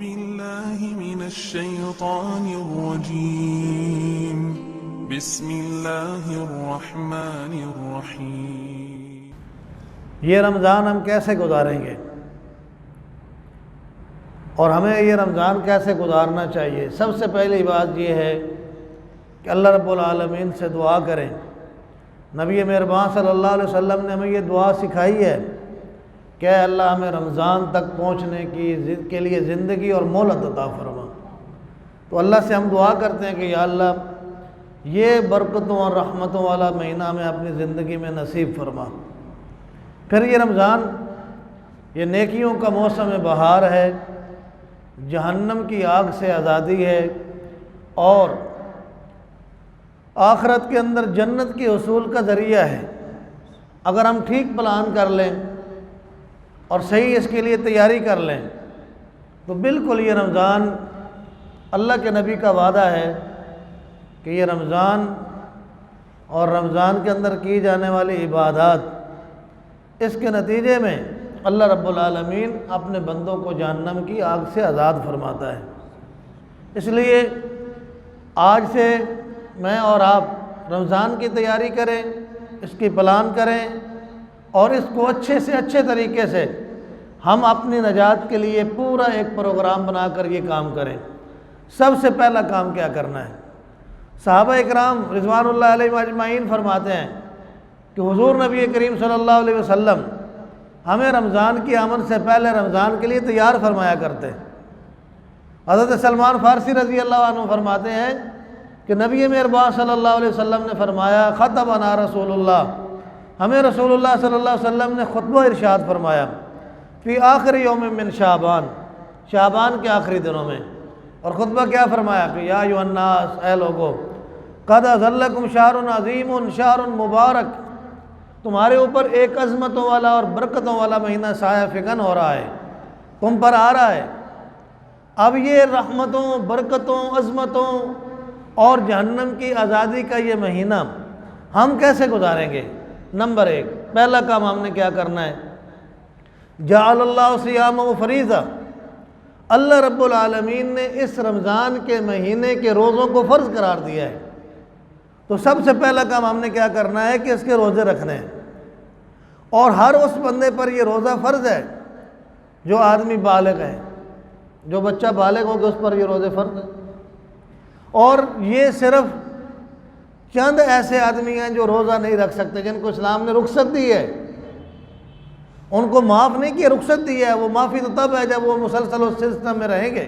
بالله من الشيطان الرجيم بسم الله الرحمن الرحیم۔ یہ رمضان ہم کیسے گزاریں گے اور ہمیں یہ رمضان کیسے گزارنا چاہیے؟ سب سے پہلی بات یہ ہے کہ اللہ رب العالمین سے دعا کریں۔ نبی مہربان صلی اللہ علیہ وسلم نے ہمیں یہ دعا سکھائی ہے کہ اے اللہ ہمیں رمضان تک پہنچنے کے لیے زندگی اور مہلت عطا فرما۔ تو اللہ سے ہم دعا کرتے ہیں کہ یا اللہ یہ برکتوں اور رحمتوں والا مہینہ ہمیں اپنی زندگی میں نصیب فرما۔ پھر یہ رمضان یہ نیکیوں کا موسم بہار ہے، جہنم کی آگ سے آزادی ہے اور آخرت کے اندر جنت کے حصول کا ذریعہ ہے۔ اگر ہم ٹھیک پلان کر لیں اور صحیح اس کے لیے تیاری کر لیں تو بالکل یہ رمضان اللہ کے نبی کا وعدہ ہے کہ یہ رمضان اور رمضان کے اندر کی جانے والی عبادات، اس کے نتیجے میں اللہ رب العالمین اپنے بندوں کو جہنم کی آگ سے آزاد فرماتا ہے۔ اس لیے آج سے میں اور آپ رمضان کی تیاری کریں، اس کی پلان کریں اور اس کو اچھے سے اچھے طریقے سے ہم اپنی نجات کے لیے پورا ایک پروگرام بنا کر یہ کام کریں۔ سب سے پہلا کام کیا کرنا ہے؟ صحابہ اکرام رضوان اللہ علیہ اجمعین فرماتے ہیں کہ حضور نبی کریم صلی اللہ علیہ وسلم ہمیں رمضان کی آمد سے پہلے رمضان کے لیے تیار فرمایا کرتے ہیں۔ حضرت سلمان فارسی رضی اللہ عنہ فرماتے ہیں کہ نبی مہربان صلی اللہ علیہ وسلم نے فرمایا خطبنا رسول اللہ، ہمیں رسول اللہ صلی اللہ علیہ وسلم نے خطبہ ارشاد فرمایا فی آخر یوم من شعبان، شعبان کے آخری دنوں میں، اور خطبہ کیا فرمایا کہ یا ایھا الناس، اے لوگو، قد اظلکم شہر عظیم شہر مبارک، تمہارے اوپر ایک عظمتوں والا اور برکتوں والا مہینہ سایہ فکن ہو رہا ہے، تم پر آ رہا ہے۔ اب یہ رحمتوں، برکتوں، عظمتوں اور جہنم کی آزادی کا یہ مہینہ ہم کیسے گزاریں گے؟ نمبر ایک، پہلا کام ہم نے کیا کرنا ہے؟ جعل اللہ صیامہ فریضہ، اللہ رب العالمین نے اس رمضان کے مہینے کے روزوں کو فرض قرار دیا ہے۔ تو سب سے پہلا کام ہم نے کیا کرنا ہے کہ اس کے روزے رکھنے ہیں، اور ہر اس بندے پر یہ روزہ فرض ہے جو آدمی بالغ ہے، جو بچہ بالغ ہوگا اس پر یہ روزے فرض ہیں۔ اور یہ صرف چند ایسے آدمی ہیں جو روزہ نہیں رکھ سکتے، جن کو اسلام نے رخصت دی ہے، ان کو معاف نہیں کیا، رخصت دی ہے۔ وہ معافی تو تب ہے جب وہ مسلسل اس سلسلہ میں رہیں گے۔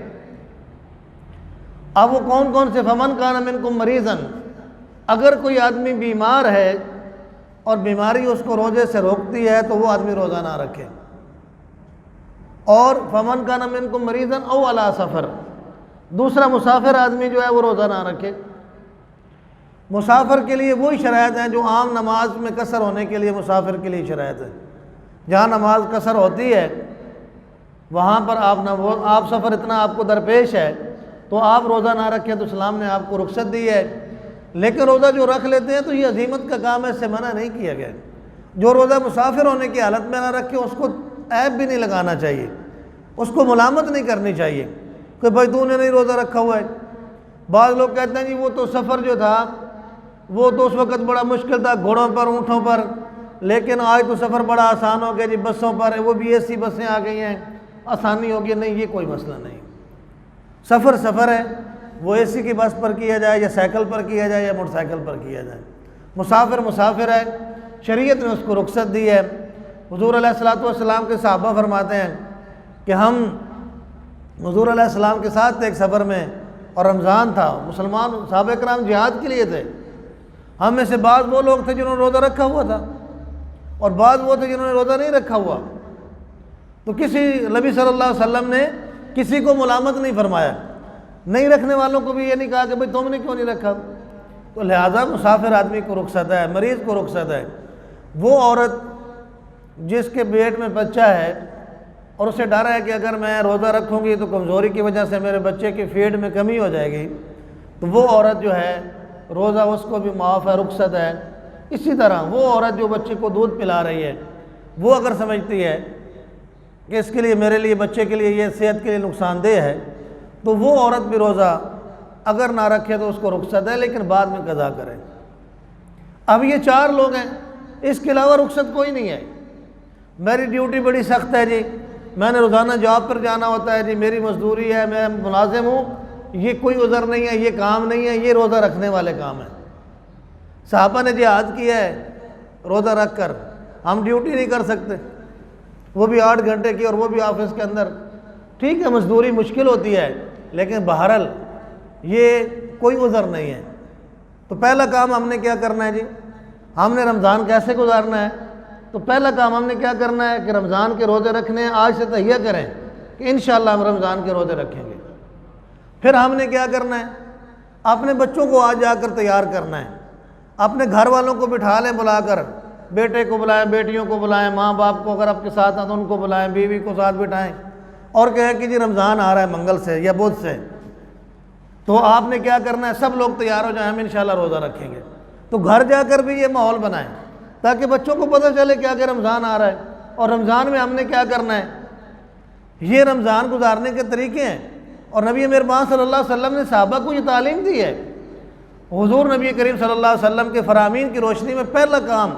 اب وہ کون کون سے؟ فمن کان منکم مریضا، اگر کوئی آدمی بیمار ہے اور بیماری اس کو روزے سے روکتی ہے تو وہ آدمی روزہ نہ رکھے۔ اور فمن کان منکم مریضا او علی سفر، دوسرا مسافر آدمی جو ہے وہ روزہ نہ رکھے۔ مسافر کے لیے وہی شرائط ہیں جو عام نماز میں قصر ہونے کے لیے مسافر کے لیے شرائط ہے۔ جہاں نماز قصر ہوتی ہے وہاں پر آپ سفر اتنا آپ کو درپیش ہے تو آپ روزہ نہ رکھیں تو اسلام نے آپ کو رخصت دی ہے۔ لیکن روزہ جو رکھ لیتے ہیں تو یہ عزیمت کا کام ہے، اس سے منع نہیں کیا گیا۔ جو روزہ مسافر ہونے کی حالت میں نہ رکھے اس کو عیب بھی نہیں لگانا چاہیے، اس کو ملامت نہیں کرنی چاہیے کہ بھائی تو نے نہیں روزہ رکھا ہوا ہے۔ بعض لوگ کہتے ہیں جی وہ تو سفر جو تھا وہ تو اس وقت بڑا مشکل تھا، گھوڑوں پر، اونٹوں پر، لیکن آج تو سفر بڑا آسان ہو گیا جی، بسوں پر، وہ بھی AC بسیں آ گئی ہیں، آسانی ہو گئی۔ نہیں، یہ کوئی مسئلہ نہیں۔ سفر سفر ہے، وہ AC کی بس پر کیا جائے یا سائیکل پر کیا جائے یا موٹر سائیکل پر کیا جائے، مسافر مسافر ہے، شریعت نے اس کو رخصت دی ہے۔ حضور علیہ الصلوۃ والسلام کے صحابہ فرماتے ہیں کہ ہم حضور علیہ السلام کے ساتھ ایک سفر میں، اور رمضان تھا، مسلمان صحابہ کرام جہاد کے لیے تھے۔ ہم میں سے بعض وہ لوگ تھے جنہوں نے روزہ رکھا ہوا تھا اور بعض وہ تھے جنہوں نے روزہ نہیں رکھا ہوا۔ تو کسی نبی صلی اللہ علیہ وسلم نے کسی کو ملامت نہیں فرمایا، نہیں رکھنے والوں کو بھی یہ نہیں کہا کہ بھئی تم نے کیوں نہیں رکھا۔ تو لہٰذا مسافر آدمی کو رخصت ہے، مریض کو رخصت ہے۔ وہ عورت جس کے پیٹ میں بچہ ہے اور اسے ڈر ہے کہ اگر میں روزہ رکھوں گی تو کمزوری کی وجہ سے میرے بچے کی فیڈ میں کمی ہو جائے گی، تو وہ عورت جو ہے روزہ اس کو بھی معاف ہے، رخصت ہے۔ اسی طرح وہ عورت جو بچے کو دودھ پلا رہی ہے، وہ اگر سمجھتی ہے کہ اس کے لیے میرے لیے بچے کے لیے یہ صحت کے لیے نقصان دہ ہے، تو وہ عورت بھی روزہ اگر نہ رکھے تو اس کو رخصت ہے، لیکن بعد میں قضا کرے۔ اب یہ 4 لوگ ہیں، اس کے علاوہ رخصت کوئی نہیں ہے۔ میری ڈیوٹی بڑی سخت ہے جی، میں نے روزانہ جاب پر جانا ہوتا ہے جی، میری مزدوری ہے، میں ملازم ہوں، یہ کوئی عذر نہیں ہے، یہ کام نہیں ہے، یہ روزہ رکھنے والے کام ہیں۔ صحابہ نے جہاد کیا ہے روزہ رکھ کر، ہم ڈیوٹی نہیں کر سکتے، وہ بھی 8 گھنٹے کی، اور وہ بھی آفس کے اندر۔ ٹھیک ہے مزدوری مشکل ہوتی ہے، لیکن بہرحال یہ کوئی عذر نہیں ہے۔ تو پہلا کام ہم نے کیا کرنا ہے جی، ہم نے رمضان کیسے گزارنا ہے؟ تو پہلا کام ہم نے کیا کرنا ہے کہ رمضان کے روزے رکھنے ہیں، آج سے تہیہ کریں کہ انشاءاللہ ہم رمضان کے روزے رکھیں گے۔ پھر ہم نے کیا کرنا ہے، اپنے بچوں کو آج جا کر تیار کرنا ہے، اپنے گھر والوں کو بٹھا لیں، بلا کر، بیٹے کو بلائیں، بیٹیوں کو بلائیں، ماں باپ کو اگر آپ کے ساتھ ہیں تو ان کو بلائیں، بیوی کو ساتھ بٹھائیں، اور کہیں کہ جی رمضان آ رہا ہے منگل سے یا بدھ سے، تو آپ نے کیا کرنا ہے، سب لوگ تیار ہو جائیں، ہم انشاءاللہ روزہ رکھیں گے۔ تو گھر جا کر بھی یہ ماحول بنائیں تاکہ بچوں کو پتہ چلے کہ رمضان آ رہا ہے، اور رمضان میں ہم نے کیا کرنا ہے۔ یہ رمضان گزارنے کے طریقے ہیں، اور نبی مہربان صلی اللہ علیہ وسلم نے صحابہ کو یہ تعلیم دی ہے۔ حضور نبی کریم صلی اللہ علیہ وسلم کے فرامین کی روشنی میں پہلا کام،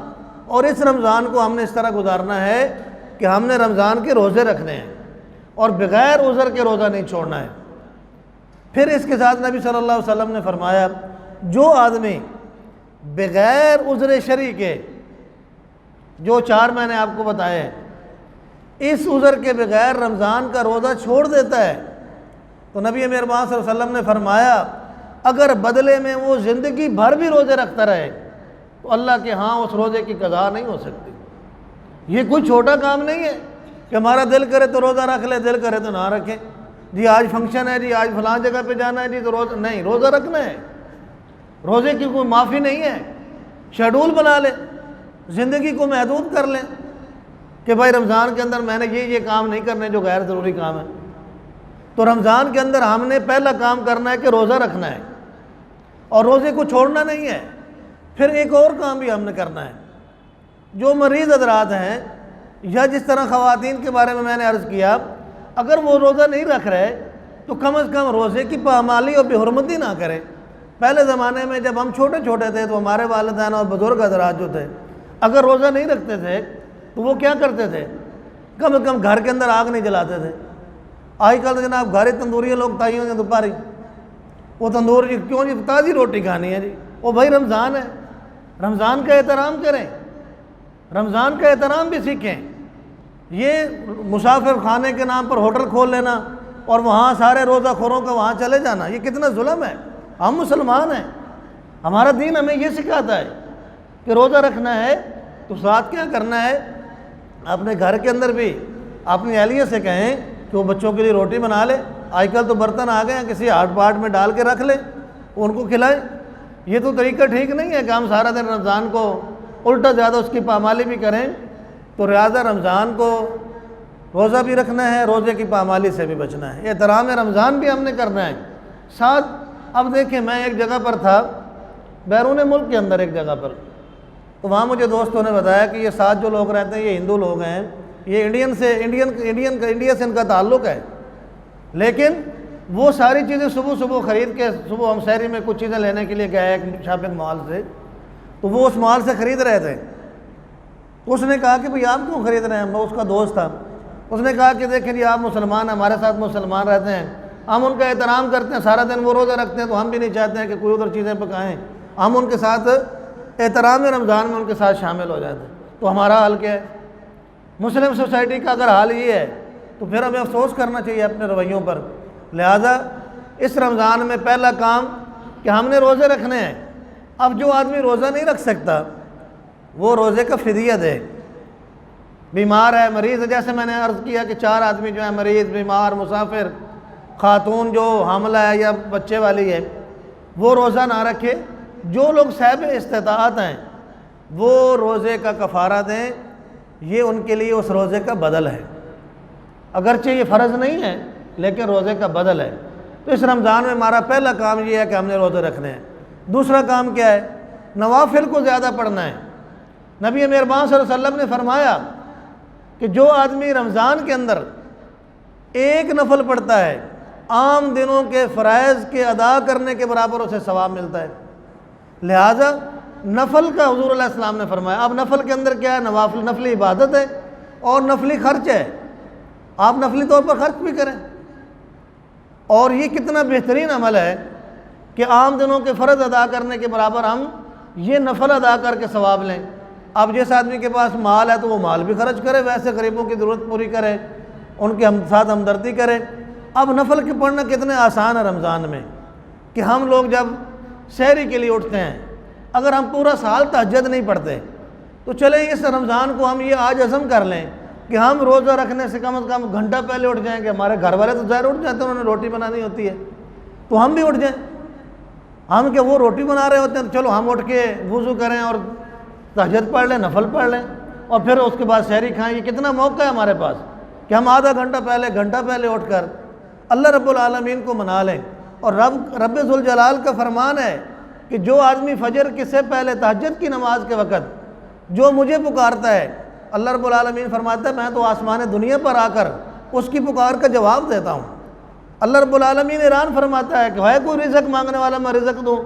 اور اس رمضان کو ہم نے اس طرح گزارنا ہے کہ ہم نے رمضان کے روزے رکھنے ہیں، اور بغیر عذر کے روزہ نہیں چھوڑنا ہے۔ پھر اس کے ساتھ نبی صلی اللہ علیہ وسلم نے فرمایا، جو آدمی بغیر عذر شرعی کے، جو 4 میں نے آپ کو بتائے ہیں، اس عذر کے بغیر رمضان کا روزہ چھوڑ دیتا ہے، تو نبی مہربان صلی اللہ علیہ وسلم نے فرمایا اگر بدلے میں وہ زندگی بھر بھی روزے رکھتا رہے تو اللہ کے ہاں اس روزے کی قضا نہیں ہو سکتی۔ یہ کوئی چھوٹا کام نہیں ہے کہ ہمارا دل کرے تو روزہ رکھ لے، دل کرے تو نہ رکھیں، جی آج فنکشن ہے، جی آج فلاں جگہ پہ جانا ہے جی تو روزہ نہیں، روزہ رکھنا ہے۔ روزے کی کوئی معافی نہیں ہے، شیڈول بنا لیں، زندگی کو محدود کر لیں کہ بھائی رمضان کے اندر میں نے یہ کام نہیں کرنے جو غیر ضروری کام ہے۔ تو رمضان کے اندر ہم نے پہلا کام کرنا ہے کہ روزہ رکھنا ہے، اور روزے کو چھوڑنا نہیں ہے۔ پھر ایک اور کام بھی ہم نے کرنا ہے، جو مریض حضرات ہیں، یا جس طرح خواتین کے بارے میں نے عرض کیا، اگر وہ روزہ نہیں رکھ رہے تو کم از کم روزے کی پامالی اور بے حرمتی نہ کریں۔ پہلے زمانے میں جب ہم چھوٹے چھوٹے تھے تو ہمارے والدین اور بزرگ حضرات جو تھے، اگر روزہ نہیں رکھتے تھے تو وہ کیا کرتے تھے، کم از کم گھر کے اندر آگ نہیں جلاتے تھے۔ آج کل تو جناب گھر تندوری لوگ تائیوں نے دوپہری، وہ تندور جی کیوں جی تازی روٹی کھانی ہے جی، وہ بھائی رمضان ہے، رمضان کا احترام کریں، رمضان کا احترام بھی سیکھیں۔ یہ مسافر خانے کے نام پر ہوٹل کھول لینا اور وہاں سارے روزہ خوروں کا وہاں چلے جانا، یہ کتنا ظلم ہے۔ ہم مسلمان ہیں، ہمارا دین ہمیں یہ سکھاتا ہے کہ روزہ رکھنا ہے تو ساتھ کیا کرنا ہے، اپنے گھر کے اندر بھی اپنی اہلیہ سے کہیں کہ وہ بچوں کے لیے روٹی بنا لے، آج کل تو برتن آ گئے ہیں، کسی ہاٹ پاٹ میں ڈال کے رکھ لیں، ان کو کھلائیں۔ یہ تو طریقہ ٹھیک نہیں ہے کہ ہم سارا دن رمضان کو الٹا زیادہ اس کی پامالی بھی کریں۔ تو لہٰذا رمضان کو روزہ بھی رکھنا ہے، روزے کی پامالی سے بھی بچنا ہے، احترام رمضان بھی ہم نے کرنا ہے ساتھ۔ اب دیکھیں میں ایک جگہ پر تھا، بیرون ملک کے اندر ایک جگہ پر، تو وہاں مجھے دوستوں نے بتایا کہ یہ ساتھ جو لوگ رہتے ہیں یہ ہندو لوگ ہیں، یہ انڈیا سے ان کا تعلق ہے، لیکن وہ ساری چیزیں صبح خرید کے، صبح ہم شہری میں کچھ چیزیں لینے کے لیے گئے ایک شاپنگ مال سے، تو وہ اس مال سے خرید رہے تھے۔ اس نے کہا کہ بھئی آپ کیوں خرید رہے ہیں؟ میں اس کا دوست تھا۔ اس نے کہا کہ دیکھیں جی آپ مسلمان ہیں، ہمارے ساتھ مسلمان رہتے ہیں، ہم ان کا احترام کرتے ہیں، سارا دن وہ روزہ رکھتے ہیں، تو ہم بھی نہیں چاہتے ہیں کہ کوئی ادھر چیزیں پکائیں، ہم ان کے ساتھ احترام رمضان میں ان کے ساتھ شامل ہو جاتے ہیں۔ تو ہمارا حال کیا ہے؟ مسلم سوسائٹی کا اگر حال یہ ہے تو پھر ہمیں افسوس کرنا چاہیے اپنے رویوں پر۔ لہذا اس رمضان میں پہلا کام کہ ہم نے روزے رکھنے ہیں۔ اب جو آدمی روزہ نہیں رکھ سکتا وہ روزے کا فدیہ دے، بیمار ہے، مریض ہے، جیسے میں نے عرض کیا کہ 4 آدمی جو ہیں، مریض، بیمار، مسافر، خاتون جو حاملہ ہے یا بچے والی ہے، وہ روزہ نہ رکھے۔ جو لوگ صاحب استطاعت ہیں وہ روزے کا کفارہ دیں، یہ ان کے لیے اس روزے کا بدل ہے، اگرچہ یہ فرض نہیں ہے لیکن روزے کا بدل ہے۔ تو اس رمضان میں ہمارا پہلا کام یہ ہے کہ ہم نے روزے رکھنے ہیں۔ دوسرا کام کیا ہے؟ نوافل کو زیادہ پڑھنا ہے۔ نبی مہربان صلی اللہ علیہ وسلم نے فرمایا کہ جو آدمی رمضان کے اندر ایک نفل پڑھتا ہے عام دنوں کے فرائض کے ادا کرنے کے برابر اسے ثواب ملتا ہے۔ لہٰذا نفل کا حضور علیہ السلام نے فرمایا۔ اب نفل کے اندر کیا ہے؟ نفلی عبادت ہے اور نفلی خرچ ہے، آپ نفلی طور پر خرچ بھی کریں۔ اور یہ کتنا بہترین عمل ہے کہ عام دنوں کے فرض ادا کرنے کے برابر ہم یہ نفل ادا کر کے ثواب لیں۔ اب جس آدمی کے پاس مال ہے تو وہ مال بھی خرچ کرے، ویسے غریبوں کی ضرورت پوری کرے، ان کے ساتھ ہمدردی کرے۔ اب نفل کے پڑھنا کتنے آسان ہے رمضان میں کہ ہم لوگ جب سحری کے لیے اٹھتے ہیں، اگر ہم پورا سال تہجد نہیں پڑھتے تو چلیں اس رمضان کو ہم یہ آج عزم کر لیں کہ ہم روزہ رکھنے سے کم از کم گھنٹہ پہلے اٹھ جائیں گے۔ ہمارے گھر والے تو ظاہر اٹھ جاتے ہیں، انہوں نے روٹی بنانی ہوتی ہے، تو ہم بھی اٹھ جائیں۔ ہم کہ وہ روٹی بنا رہے ہوتے ہیں، چلو ہم اٹھ کے وضو کریں اور تہجد پڑھ لیں، نفل پڑھ لیں، اور پھر اس کے بعد سحری کھائیں۔ یہ کتنا موقع ہے ہمارے پاس کہ ہم آدھا گھنٹہ پہلے اٹھ کر اللہ رب العالمین کو منا لیں۔ اور رب ذوالجلال کا فرمان ہے کہ جو آدمی فجر کے سے پہلے تہجد کی نماز کے وقت جو مجھے پکارتا ہے، اللہ رب العالمین فرماتا ہے میں تو آسمان دنیا پر آ کر اس کی پکار کا جواب دیتا ہوں۔ اللہ رب العالمین اعلان فرماتا ہے کہ ہے کوئی رزق مانگنے والا میں رزق دوں،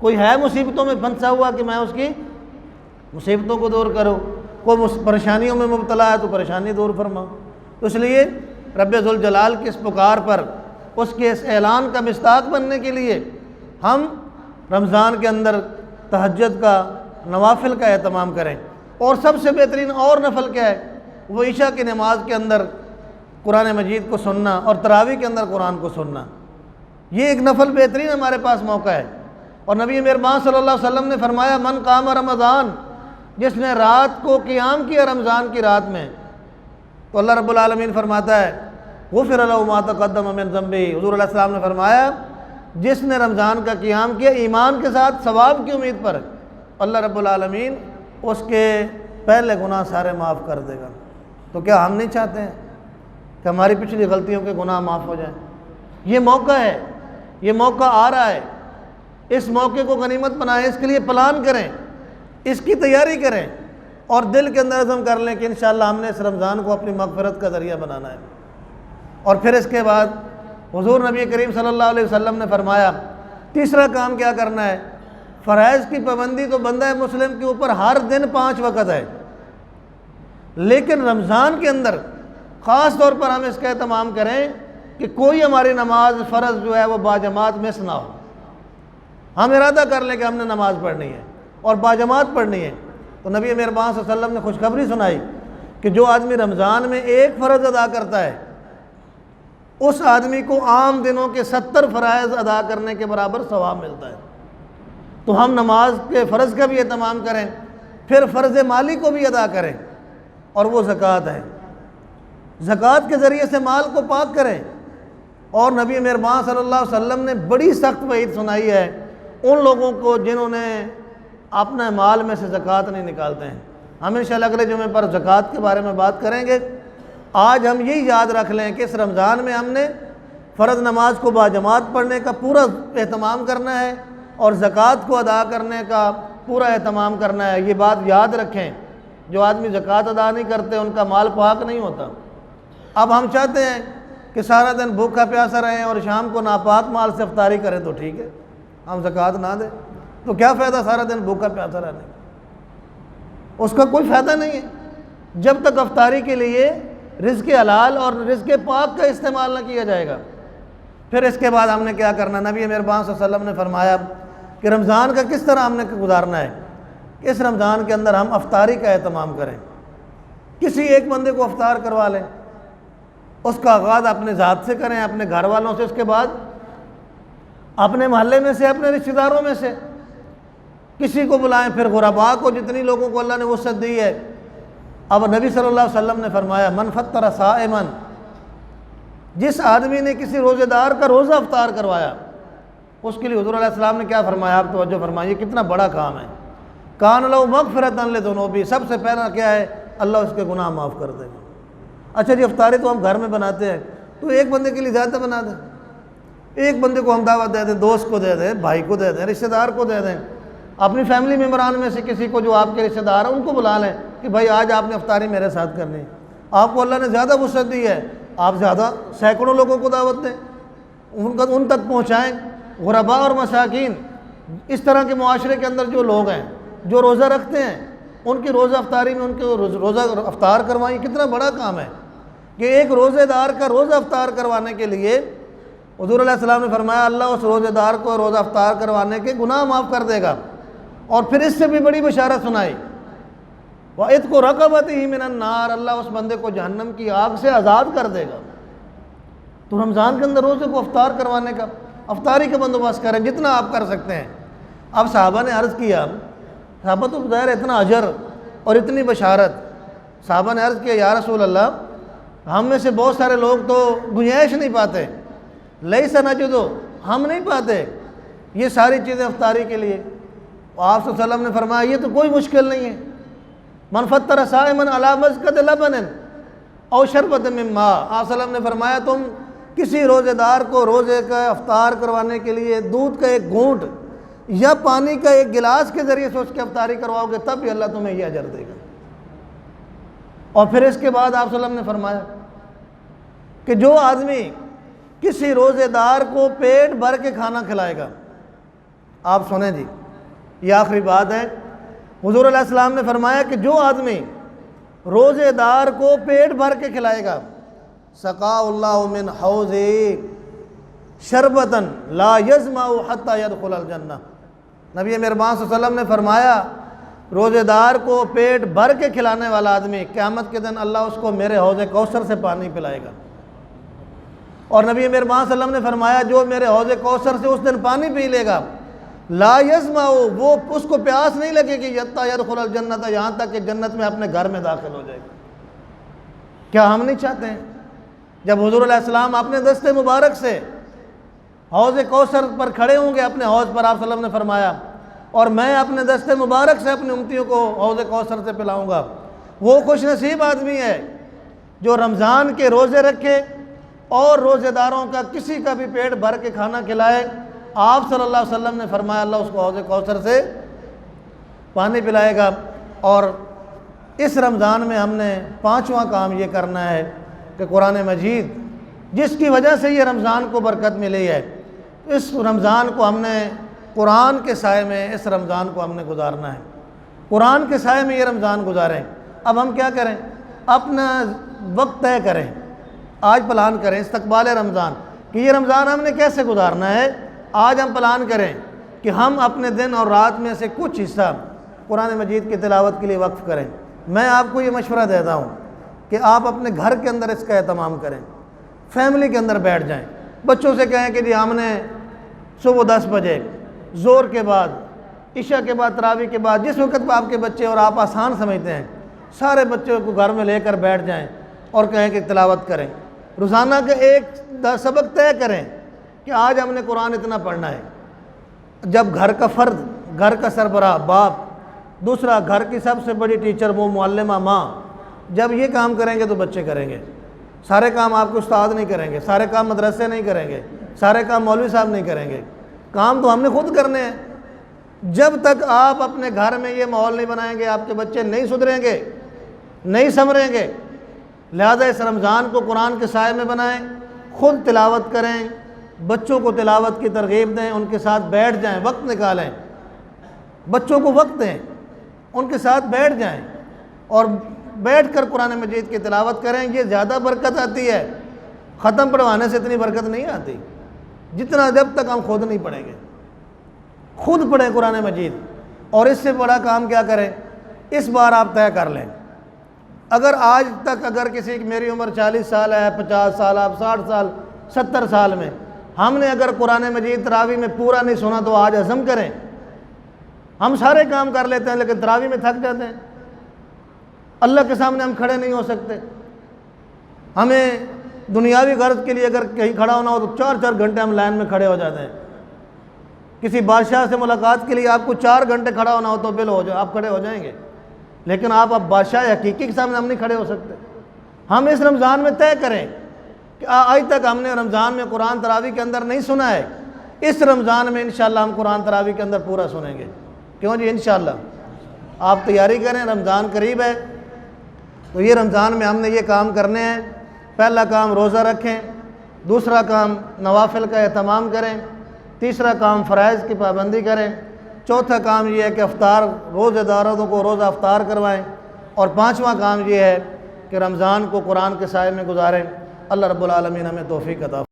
کوئی ہے مصیبتوں میں پھنسا ہوا کہ میں اس کی مصیبتوں کو دور کروں، کوئی پریشانیوں میں مبتلا ہے تو پریشانی دور فرماؤں۔ تو اس لیے رب ذوالجلال کی اس پکار پر، اس کے اس اعلان کا مصداق بننے کے لیے ہم رمضان کے اندر تہجد کا، نوافل کا اہتمام کریں۔ اور سب سے بہترین اور نفل کیا ہے؟ وہ عشاء کی نماز کے اندر قرآن مجید کو سننا اور تراویح کے اندر قرآن کو سننا، یہ ایک نفل بہترین ہمارے پاس موقع ہے۔ اور نبی مہربان صلی اللہ علیہ وسلم نے فرمایا من قام رمضان، جس نے رات کو قیام کیا رمضان کی رات میں، تو اللہ رب العالمین فرماتا ہے غفر لہ ما تقدم من ذنبہ۔ حضور علیہ السلام نے فرمایا جس نے رمضان کا قیام کیا ایمان کے ساتھ ثواب کی امید پر، اللہ رب العالمین اس کے پہلے گناہ سارے معاف کر دے گا۔ تو کیا ہم نہیں چاہتے ہیں کہ ہماری پچھلی غلطیوں کے گناہ معاف ہو جائیں؟ یہ موقع ہے، یہ موقع آ رہا ہے، اس موقع کو غنیمت بنائیں، اس کے لیے پلان کریں، اس کی تیاری کریں، اور دل کے اندر عزم کر لیں کہ انشاءاللہ ہم نے اس رمضان کو اپنی مغفرت کا ذریعہ بنانا ہے۔ اور پھر اس کے بعد حضور نبی کریم صلی اللہ علیہ وسلم نے فرمایا تیسرا کام کیا کرنا ہے؟ فرائض کی پابندی تو بندہ مسلم کے اوپر ہر دن 5 وقت ہے، لیکن رمضان کے اندر خاص طور پر ہم اس کا اہتمام کریں کہ کوئی ہماری نماز فرض جو ہے وہ باجماعت مس نہ ہو۔ ہم ارادہ کر لیں کہ ہم نے نماز پڑھنی ہے اور باجماعت پڑھنی ہے۔ تو نبی مہربان صلی اللہ علیہ وسلم نے خوشخبری سنائی کہ جو آدمی رمضان میں ایک فرض ادا کرتا ہے اس آدمی کو عام دنوں کے 70 فرائض ادا کرنے کے برابر ثواب ملتا ہے۔ تو ہم نماز کے فرض کا بھی اہتمام کریں، پھر فرض مالی کو بھی ادا کریں، اور وہ زکوٰۃ ہے۔ زکوٰۃ کے ذریعے سے مال کو پاک کریں۔ اور نبی مہربان صلی اللہ علیہ وسلم نے بڑی سخت وعید سنائی ہے ان لوگوں کو جنہوں نے اپنے مال میں سے زکوٰۃ نہیں نکالتے ہیں۔ ہم انشاءاللہ اگلے جمعے پر زکوٰۃ کے بارے میں بات کریں گے۔ آج ہم یہی یاد رکھ لیں کہ اس رمضان میں ہم نے فرض نماز کو باجماعت پڑھنے کا پورا اہتمام کرنا ہے اور زکوٰۃ کو ادا کرنے کا پورا اہتمام کرنا ہے۔ یہ بات یاد رکھیں، جو آدمی زکوٰۃ ادا نہیں کرتے ان کا مال پاک نہیں ہوتا۔ اب ہم چاہتے ہیں کہ سارا دن بھوکا پیاسا رہیں اور شام کو ناپاک مال سے افطاری کریں، تو ٹھیک ہے، ہم زکوٰۃ نہ دیں تو کیا فائدہ سارا دن بھوکا پیاسا رہنے، اس کا کوئی فائدہ نہیں ہے جب تک افطاری کے لیے رزق حلال اور رزق پاک کا استعمال نہ کیا جائے گا۔ پھر اس کے بعد ہم نے کیا کرنا؟ نبی مہربان صلی اللہ علیہ وسلم نے فرمایا کہ رمضان کا کس طرح ہم نے گزارنا ہے کہ اس رمضان کے اندر ہم افطاری کا اہتمام کریں۔ کسی ایک بندے کو افطار کروا لیں، اس کا آغاز اپنے ذات سے کریں، اپنے گھر والوں سے، اس کے بعد اپنے محلے میں سے، اپنے رشتہ داروں میں سے کسی کو بلائیں، پھر غرباء کو، جتنی لوگوں کو اللہ نے وسعت دی ہے۔ اب نبی صلی اللہ علیہ وسلم نے فرمایا من فطر صائما، جس آدمی نے کسی روزے دار کا روزہ افطار کروایا، اس کے لیے حضور علیہ السلام نے کیا فرمایا؟ آپ توجہ فرمائیے، کتنا بڑا کام ہے۔ کان لہ مغفرۃ لذنوبہ، سب سے پہلا کیا ہے؟ اللہ اس کے گناہ معاف کر دے گا۔ اچھا جی، افطاری تو ہم گھر میں بناتے ہیں، تو ایک بندے کے لیے زیادہ بنا دیں، ایک بندے کو ہم دعوت دے دیں، دوست کو دے دیں، بھائی کو دے دیں، رشتہ دار کو دے دیں، اپنی فیملی ممبران میں سے کسی کو جو آپ کے رشتہ دار ہیں ان کو بلا لیں کہ بھائی آج آپ نے افطاری میرے ساتھ کرنی ہے۔ آپ کو اللہ نے زیادہ وسعت دی ہے، آپ زیادہ سینکڑوں لوگوں کو دعوت دیں، ان تک پہنچائیں۔ غرباء اور مساکین، اس طرح کے معاشرے کے اندر جو لوگ ہیں جو روزہ رکھتے ہیں، ان کی روزہ افطاری میں ان کو روزہ افطار کروائیں۔ کتنا بڑا کام ہے کہ ایک روزہ دار کا روزہ افطار کروانے کے لیے حضور علیہ السلام نے فرمایا اللہ اس روزہ دار کو روزہ افطار کروانے کے گناہ معاف کر دے گا، اور پھر اس سے بھی بڑی بشارت سنائی، وَعِتْقُ رَقَبَتِهِ مِنَ النَّارِ، اللہ اس بندے کو جہنم کی آگ سے آزاد کر دے گا۔ تو رمضان کے اندر روزے کو افطار کروانے کا، افطاری کا بندوبست کریں جتنا آپ کر سکتے ہیں۔ اب صحابہ نے عرض کیا، صحابہ تو ظاہر اتنا اجر اور اتنی بشارت، صحابہ نے عرض کیا یا رسول اللہ ہم میں سے بہت سارے لوگ تو گنجائش نہیں پاتے، لیس نجد، ہم نہیں پاتے یہ ساری چیزیں افطاری کے لیے۔ آپ صلی اللہ علیہ وسلم نے فرمایا یہ تو کوئی مشکل نہیں ہے، من فطر صائما علی مزقۃ لبن او شربۃ من ماء، آپ صلی اللہ علیہ وسلم نے فرمایا تم کسی روزے دار کو روزے کا افطار کروانے کے لیے دودھ کا ایک گھونٹ یا پانی کا ایک گلاس کے ذریعے سے اس کی افطاری کرواؤ گے تب بھی اللہ تمہیں یہ اجر دے گا۔ اور پھر اس کے بعد آپ صلی اللہ علیہ وسلم نے فرمایا کہ جو آدمی کسی روزے دار کو پیٹ بھر کے کھانا کھلائے گا، آپ سنیں جی یہ آخری بات ہے، حضور علیہ السلام نے فرمایا کہ جو آدمی روزے دار کو پیٹ بھر کے کھلائے گا، سقا اللہ من حوض شربتن لا یظمأ حتی یدخل الجنہ، نبی مہربان صلی اللہ علیہ وسلم نے فرمایا روزے دار کو پیٹ بھر کے کھلانے والا آدمی قیامت کے دن اللہ اس کو میرے حوض کوثر سے پانی پلائے گا۔ اور نبی مہربان صلی اللہ علیہ وسلم نے فرمایا جو میرے حوض کوثر سے اس دن پانی پی لے گا لا یظمأ، وہ اس کو پیاس نہیں لگے گی حتی یدخل الجنہ، یہاں تک کہ جنت میں اپنے گھر میں داخل ہو جائے گا۔ کیا ہم نہیں چاہتے ہیں جب حضور علیہ السلام اپنے دست مبارک سے حوض کوثر پر کھڑے ہوں گے، اپنے حوض پر آپ صلی اللہ علیہ وسلم نے فرمایا، اور میں اپنے دست مبارک سے اپنی امتیوں کو حوض کوثر سے پلاؤں گا، وہ خوش نصیب آدمی ہے جو رمضان کے روزے رکھے اور روزے داروں کا کسی کا بھی پیٹ بھر کے کھانا کھلائے۔ آپ صلی اللہ علیہ وسلم نے فرمایا اللہ اس کو حوض کوثر سے پانی پلائے گا۔ اور اس رمضان میں ہم نے پانچواں کام یہ کرنا ہے کہ قرآن مجید جس کی وجہ سے یہ رمضان کو برکت ملی ہے، اس رمضان کو ہم نے قرآن کے سائے میں اس رمضان کو ہم نے گزارنا ہے، قرآن کے سائے میں یہ رمضان گزاریں۔ اب ہم کیا کریں؟ اپنا وقت طے کریں، آج پلان کریں استقبال رمضان کہ یہ رمضان ہم نے کیسے گزارنا ہے۔ آج ہم پلان کریں کہ ہم اپنے دن اور رات میں سے کچھ حصہ قرآن مجید کی تلاوت کے لیے وقف کریں۔ میں آپ کو یہ مشورہ دیتا ہوں کہ آپ اپنے گھر کے اندر اس کا اہتمام کریں، فیملی کے اندر بیٹھ جائیں، بچوں سے کہیں کہ جی ہم نے صبح 10 بجے زور کے بعد عشاء کے بعد تراویح کے بعد جس وقت پہ آپ کے بچے اور آپ آسان سمجھتے ہیں سارے بچوں کو گھر میں لے کر بیٹھ جائیں اور کہیں کہ تلاوت کریں۔ روزانہ کا ایک سبق طے کریں کہ آج ہم نے قرآن اتنا پڑھنا ہے۔ جب گھر کا فرد، گھر کا سربراہ باپ، دوسرا گھر کی سب سے بڑی ٹیچر وہ معلمہ ماں، جب یہ کام کریں گے تو بچے کریں گے۔ سارے کام آپ کو استاد نہیں کریں گے، سارے کام مدرسے نہیں کریں گے، سارے کام مولوی صاحب نہیں کریں گے، کام تو ہم نے خود کرنے ہیں۔ جب تک آپ اپنے گھر میں یہ ماحول نہیں بنائیں گے آپ کے بچے نہیں سدھریں گے، نہیں سنوریں گے۔ لہذا اس رمضان کو قرآن کے سائے میں بنائیں، خود تلاوت کریں، بچوں کو تلاوت کی ترغیب دیں، ان کے ساتھ بیٹھ جائیں، وقت نکالیں، بچوں کو وقت دیں، ان کے ساتھ بیٹھ جائیں اور بیٹھ کر قرآن مجید کی تلاوت کریں۔ یہ زیادہ برکت آتی ہے، ختم پڑھوانے سے اتنی برکت نہیں آتی جتنا جب تک ہم خود نہیں پڑھیں گے۔ خود پڑھیں قرآن مجید، اور اس سے بڑا کام کیا کریں، اس بار آپ طے کر لیں۔ اگر آج تک اگر کسی کی میری عمر 40 سال ہے، 50 سال، آپ 60 سال، 70 سال میں ہم نے اگر قرآن مجید تراویح میں پورا نہیں سنا تو آج عزم کریں۔ ہم سارے کام کر لیتے ہیں لیکن تراویح میں تھک جاتے ہیں، اللہ کے سامنے ہم کھڑے نہیں ہو سکتے۔ ہمیں دنیاوی غرض کے لیے اگر کہیں کھڑا ہونا ہو تو 4 گھنٹے ہم لائن میں کھڑے ہو جاتے ہیں۔ کسی بادشاہ سے ملاقات کے لیے آپ کو 4 گھنٹے کھڑا ہونا ہو تو بل ہو جائے، آپ کھڑے ہو جائیں گے، لیکن آپ اب بادشاہ حقیقی کے سامنے ہم نہیں کھڑے ہو سکتے۔ ہم اس رمضان میں طے کریں کہ آج تک ہم نے رمضان میں قرآن تراویح کے اندر نہیں سنا ہے، اس رمضان میں انشاءاللہ ہم قرآن تراویح کے اندر پورا سنیں گے۔ کیوں جی؟ انشاءاللہ آپ تیاری کریں، رمضان قریب ہے، تو یہ رمضان میں ہم نے یہ کام کرنے ہیں۔ پہلا کام روزہ رکھیں، دوسرا کام نوافل کا اہتمام کریں، تیسرا کام فرائض کی پابندی کریں، چوتھا کام یہ ہے کہ افطار روزہ داروں کو روزہ افطار کروائیں، اور پانچواں کام یہ ہے کہ رمضان کو قرآن کے سائے میں گزاریں۔ اللہ رب العالمین ہمیں توفیق عطا